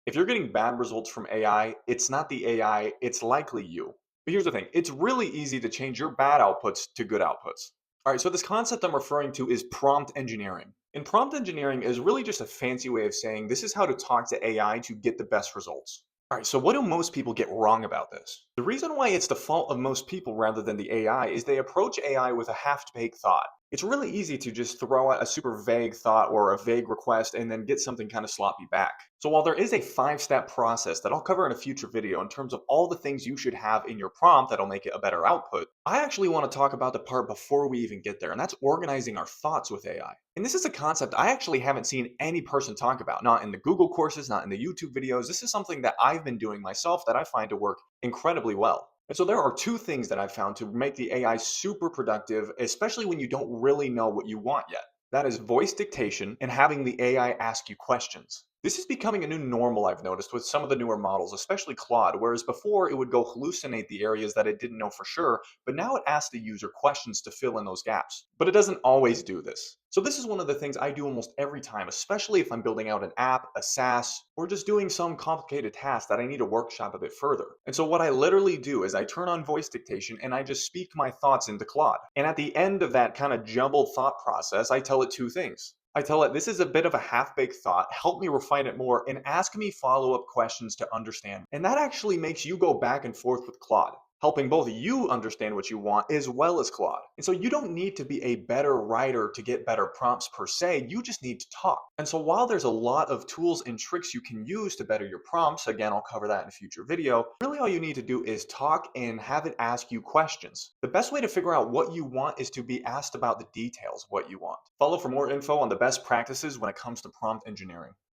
If you're getting bad results from AI, it's not the AI, it's likely you. But here's the thing, it's really easy to change your bad outputs to good outputs. All right, so this concept I'm referring to is prompt engineering. And prompt engineering is really just a fancy way of saying this is how to talk to AI to get the best results. All right, so what do most people get wrong about this? The reason why it's the fault of most people rather than the AI is they approach AI with a half-baked thought. It's really easy to just throw out a super vague thought or a vague request and then get something kind of sloppy back. So while there is a 5-step process that I'll cover in a future video in terms of all the things you should have in your prompt that'll make it a better output, I actually want to talk about the part before we even get there, and that's organizing our thoughts with AI. And this is a concept I actually haven't seen any person talk about, not in the Google courses, not in the YouTube videos. This is something that I've been doing myself that I find to work incredibly well. And so there are two things that I've found to make the AI super productive, especially when you don't really know what you want yet. That is voice dictation and having the AI ask you questions. This is becoming a new normal, I've noticed, with some of the newer models, especially Claude, whereas before it would go hallucinate the areas that it didn't know for sure, but now it asks the user questions to fill in those gaps. But it doesn't always do this. So this is one of the things I do almost every time, especially if I'm building out an app, a SaaS, or just doing some complicated task that I need to workshop a bit further. And so what I literally do is I turn on voice dictation and I just speak my thoughts into Claude. And at the end of that kind of jumbled thought process, I tell it two things. I tell it this is a bit of a half-baked thought, help me refine it more, and ask me follow-up questions to understand. And that actually makes you go back and forth with Claude, helping both you understand what you want as well as Claude. And so you don't need to be a better writer to get better prompts per se, you just need to talk. And so while there's a lot of tools and tricks you can use to better your prompts, again, I'll cover that in a future video, really all you need to do is talk and have it ask you questions. The best way to figure out what you want is to be asked about the details of what you want. Follow for more info on the best practices when it comes to prompt engineering.